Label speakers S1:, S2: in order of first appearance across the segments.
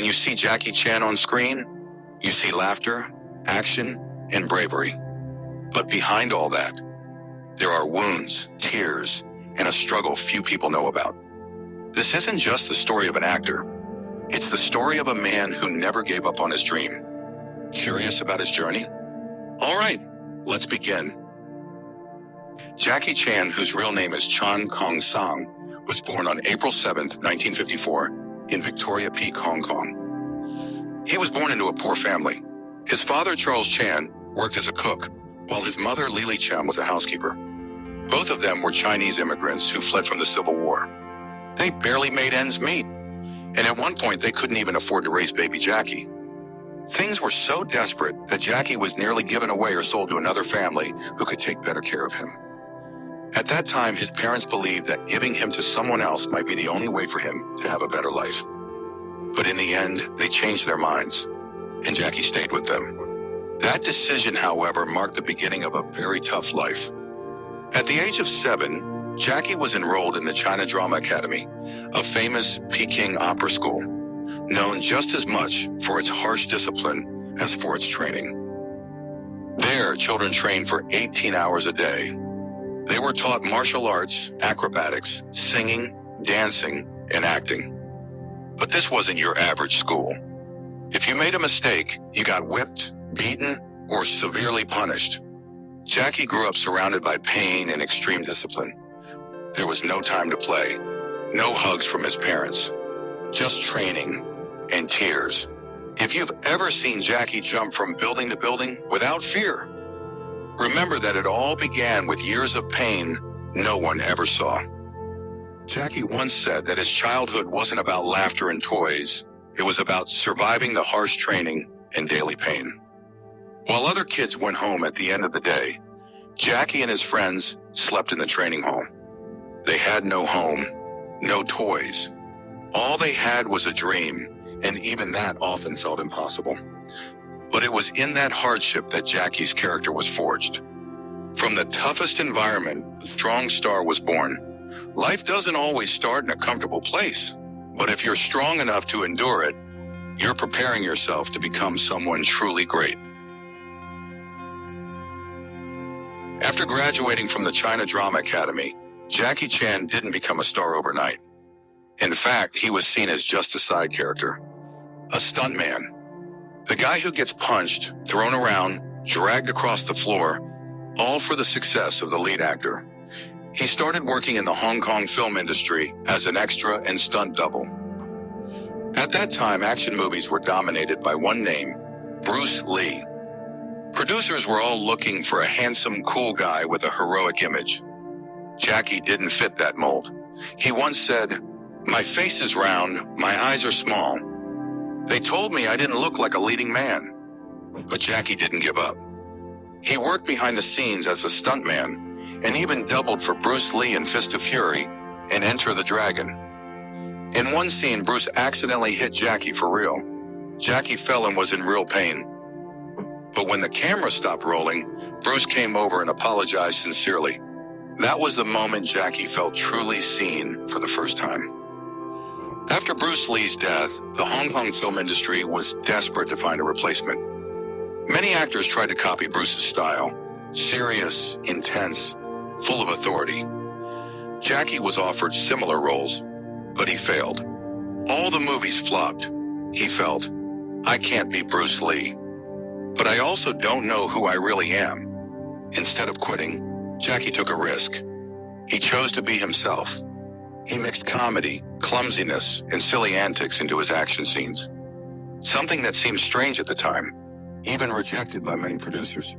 S1: When you see Jackie Chan on screen, you see laughter, action, and bravery. But behind all that, there are wounds, tears, and a struggle few people know about. This isn't just the story of an actor. It's the story of a man who never gave up on his dream. Curious about his journey? All right, let's begin. Jackie Chan, whose real name is Chan Kong Sang, was born on April 7, 1954, in Victoria Peak, Hong Kong. He was born into a poor family. His father, Charles Chan, worked as a cook, while his mother, Lily Chan, was a housekeeper. Both of them were Chinese immigrants who fled from the Civil War. They barely made ends meet, and at one point they couldn't even afford to raise baby Jackie. Things were so desperate that Jackie was nearly given away or sold to another family who could take better care of him. At that time, his parents believed that giving him to someone else might be the only way for him to have a better life. But in the end, they changed their minds, and Jackie stayed with them. That decision, however, marked the beginning of a very tough life. At the age of 7, Jackie was enrolled in the China Drama Academy, a famous Peking opera school, known just as much for its harsh discipline as for its training. There, children trained for 18 hours a day. They were taught martial arts, acrobatics, singing, dancing, and acting. But this wasn't your average school. If you made a mistake, you got whipped, beaten, or severely punished. Jackie grew up surrounded by pain and extreme discipline. There was no time to play, no hugs from his parents, just training and tears. If you've ever seen Jackie jump from building to building without fear, remember that it all began with years of pain no one ever saw. Jackie once said that his childhood wasn't about laughter and toys. It was about surviving the harsh training and daily pain. While other kids went home at the end of the day, Jackie and his friends slept in the training hall. They had no home, no toys. All they had was a dream, and even that often felt impossible. But it was in that hardship that Jackie's character was forged. From the toughest environment, a strong star was born. Life doesn't always start in a comfortable place, but if you're strong enough to endure it, you're preparing yourself to become someone truly great. After graduating from the China Drama Academy, Jackie Chan didn't become a star overnight. In fact, he was seen as just a side character, a stuntman. The guy who gets punched, thrown around, dragged across the floor, all for the success of the lead actor. He started working in the Hong Kong film industry as an extra and stunt double. At that time, action movies were dominated by one name, Bruce Lee. Producers were all looking for a handsome, cool guy with a heroic image. Jackie didn't fit that mold. He once said, "My face is round, my eyes are small. They told me I didn't look like a leading man." But Jackie didn't give up. He worked behind the scenes as a stuntman and even doubled for Bruce Lee in Fist of Fury and Enter the Dragon. In one scene, Bruce accidentally hit Jackie for real. Jackie fell and was in real pain. But when the camera stopped rolling, Bruce came over and apologized sincerely. That was the moment Jackie felt truly seen for the first time. After Bruce Lee's death, the Hong Kong film industry was desperate to find a replacement. Many actors tried to copy Bruce's style, serious, intense, full of authority. Jackie was offered similar roles, but he failed. All the movies flopped. He felt, "I can't be Bruce Lee. But I also don't know who I really am." Instead of quitting, Jackie took a risk. He chose to be himself. He mixed comedy, clumsiness, and silly antics into his action scenes. Something that seemed strange at the time, even rejected by many producers.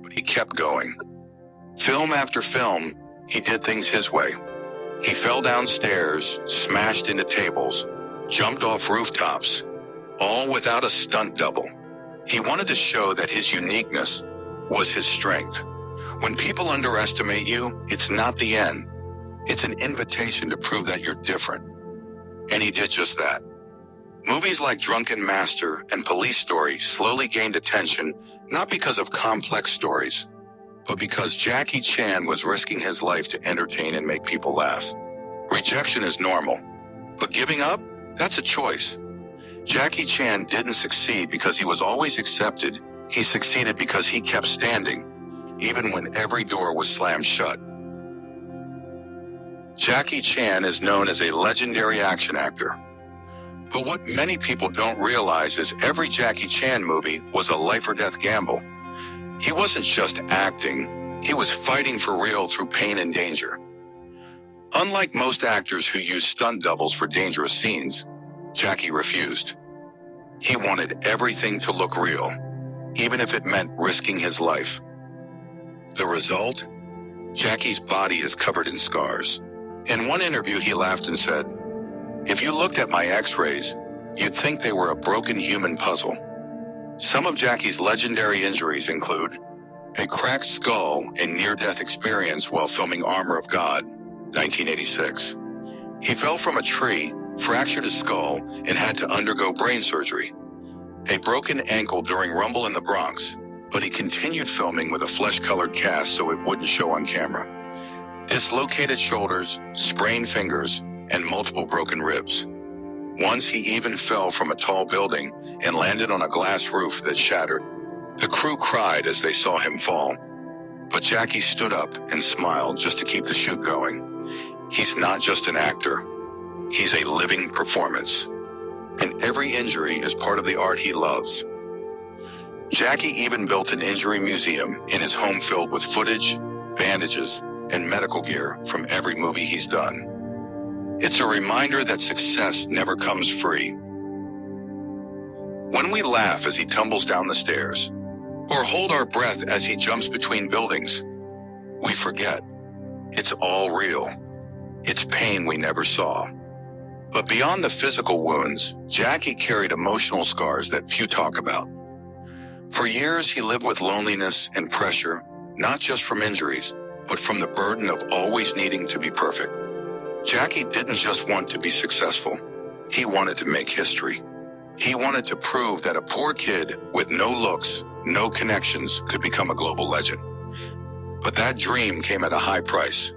S1: But he kept going. Film after film, he did things his way. He fell downstairs, smashed into tables, jumped off rooftops, all without a stunt double. He wanted to show that his uniqueness was his strength. When people underestimate you, it's not the end. It's an invitation to prove that you're different. And he did just that. Movies like Drunken Master and Police Story slowly gained attention, not because of complex stories, but because Jackie Chan was risking his life to entertain and make people laugh. Rejection is normal, but giving up, that's a choice. Jackie Chan didn't succeed because he was always accepted. He succeeded because he kept standing, even when every door was slammed shut. Jackie Chan is known as a legendary action actor. But what many people don't realize is every Jackie Chan movie was a life-or-death gamble. He wasn't just acting, he was fighting for real through pain and danger. Unlike most actors who use stunt doubles for dangerous scenes, Jackie refused. He wanted everything to look real, even if it meant risking his life. The result? Jackie's body is covered in scars. In one interview, he laughed and said, "If you looked at my x-rays, you'd think they were a broken human puzzle." Some of Jackie's legendary injuries include a cracked skull and near-death experience while filming Armor of God, 1986. He fell from a tree, fractured his skull, and had to undergo brain surgery. A broken ankle during Rumble in the Bronx, but he continued filming with a flesh-colored cast so it wouldn't show on camera. Dislocated shoulders, sprained fingers, and multiple broken ribs. Once he even fell from a tall building and landed on a glass roof that shattered. The crew cried as they saw him fall, but Jackie stood up and smiled just to keep the shoot going. He's not just an actor, he's a living performance. And every injury is part of the art he loves. Jackie even built an injury museum in his home filled with footage, bandages, and medical gear from every movie he's done. It's a reminder that success never comes free. When we laugh as he tumbles down the stairs, or hold our breath as he jumps between buildings, we forget. It's all real. It's pain we never saw. But beyond the physical wounds, Jackie carried emotional scars that few talk about. For years, he lived with loneliness and pressure, not just from injuries, but from the burden of always needing to be perfect. Jackie didn't just want to be successful. He wanted to make history. He wanted to prove that a poor kid with no looks, no connections could become a global legend. But that dream came at a high price.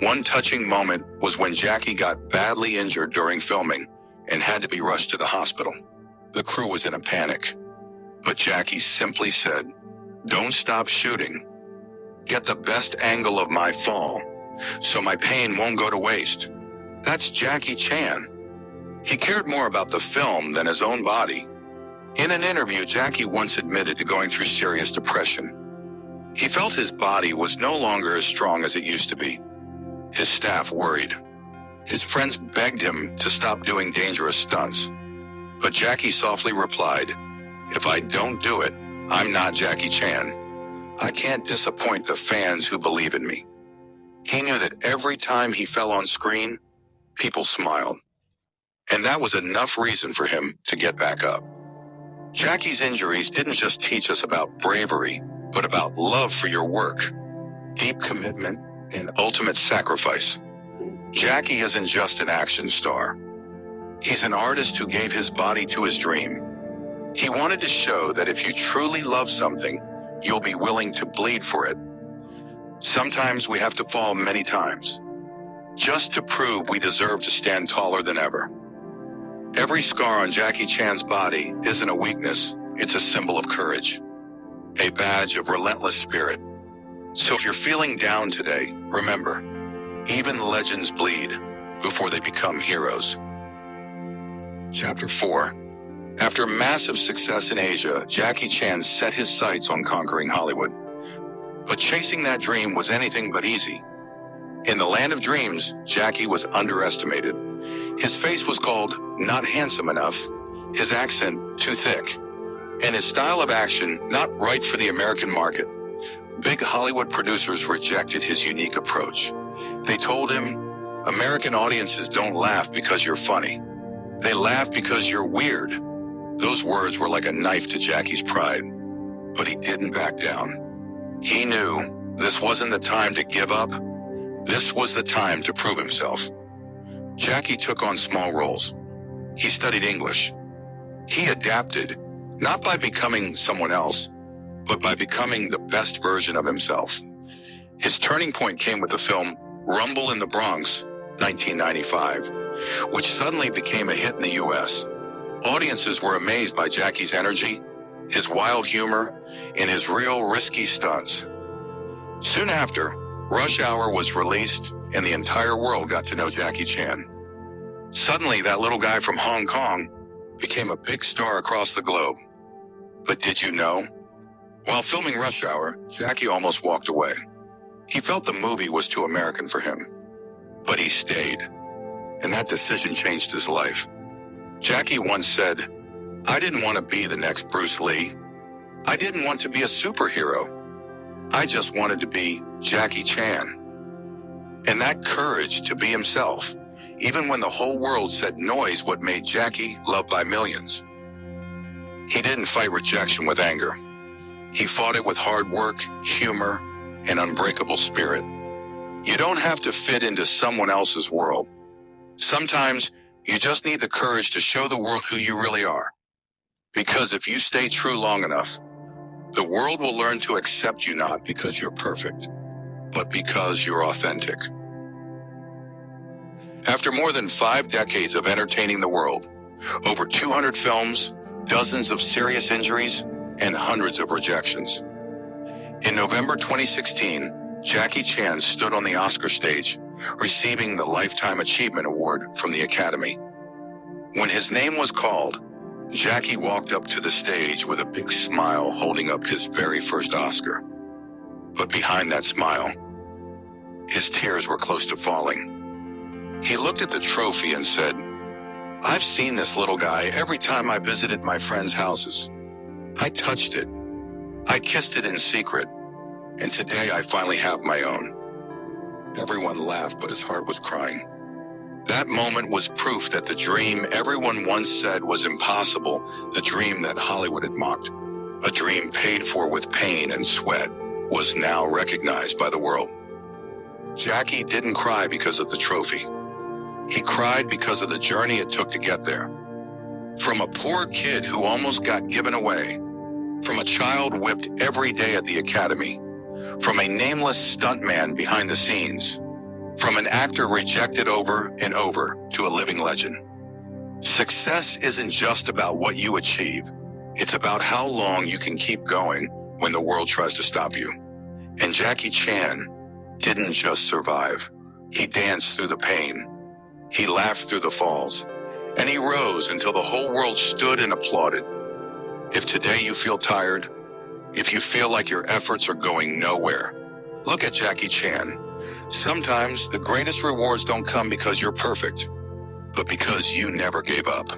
S1: One touching moment was when Jackie got badly injured during filming and had to be rushed to the hospital. The crew was in a panic. But Jackie simply said, "Don't stop shooting. Get the best angle of my fall, so my pain won't go to waste." That's Jackie Chan. He cared more about the film than his own body. In an interview, Jackie once admitted to going through serious depression. He felt his body was no longer as strong as it used to be. His staff worried. His friends begged him to stop doing dangerous stunts. But Jackie softly replied, "If I don't do it, I'm not Jackie Chan. I can't disappoint the fans who believe in me." He knew that every time he fell on screen, people smiled. And that was enough reason for him to get back up. Jackie's injuries didn't just teach us about bravery, but about love for your work, deep commitment, and ultimate sacrifice. Jackie isn't just an action star. He's an artist who gave his body to his dream. He wanted to show that if you truly love something, you'll be willing to bleed for it. Sometimes we have to fall many times, just to prove we deserve to stand taller than ever. Every scar on Jackie Chan's body isn't a weakness, it's a symbol of courage, a badge of relentless spirit. So if you're feeling down today, remember, even legends bleed before they become heroes. Chapter 4. After massive success in Asia, Jackie Chan set his sights on conquering Hollywood. But chasing that dream was anything but easy. In the land of dreams, Jackie was underestimated. His face was called not handsome enough, his accent too thick, and his style of action not right for the American market. Big Hollywood producers rejected his unique approach. They told him, "American audiences don't laugh because you're funny. They laugh because you're weird." Those words were like a knife to Jackie's pride, but he didn't back down. He knew this wasn't the time to give up. This was the time to prove himself. Jackie took on small roles. He studied English. He adapted, not by becoming someone else, but by becoming the best version of himself. His turning point came with the film Rumble in the Bronx, 1995, which suddenly became a hit in the US. Audiences were amazed by Jackie's energy, his wild humor, and his real risky stunts. Soon after, Rush Hour was released, and the entire world got to know Jackie Chan. Suddenly, that little guy from Hong Kong became a big star across the globe. But did you know? While filming Rush Hour, Jackie almost walked away. He felt the movie was too American for him. But he stayed, and that decision changed his life. Jackie once said, "I didn't want to be the next Bruce Lee. I didn't want to be a superhero. I just wanted to be Jackie Chan." And that courage to be himself, even when the whole world said noise, what made Jackie loved by millions. He didn't fight rejection with anger. He fought it with hard work, humor, and unbreakable spirit. You don't have to fit into someone else's world. Sometimes you just need the courage to show the world who you really are. Because if you stay true long enough, the world will learn to accept you not because you're perfect, but because you're authentic. After more than 5 decades of entertaining the world, over 200 films, dozens of serious injuries, and hundreds of rejections. In November 2016, Jackie Chan stood on the Oscar stage, receiving the Lifetime Achievement Award from the Academy. When his name was called, Jackie walked up to the stage with a big smile, holding up his very first Oscar. But behind that smile, his tears were close to falling. He looked at the trophy and said, "I've seen this little guy every time I visited my friends' houses. I touched it. I kissed it in secret. And today I finally have my own." Everyone laughed, but his heart was crying. That moment was proof that the dream everyone once said was impossible, the dream that Hollywood had mocked, a dream paid for with pain and sweat, was now recognized by the world. Jackie didn't cry because of the trophy. He cried because of the journey it took to get there. From a poor kid who almost got given away, from a child whipped every day at the Academy, from a nameless stuntman behind the scenes, from an actor rejected over and over to a living legend. Success isn't just about what you achieve. It's about how long you can keep going when the world tries to stop you. And Jackie Chan didn't just survive. He danced through the pain. He laughed through the falls. And he rose until the whole world stood and applauded. If today you feel tired, if you feel like your efforts are going nowhere, look at Jackie Chan. Sometimes the greatest rewards don't come because you're perfect, but because you never gave up.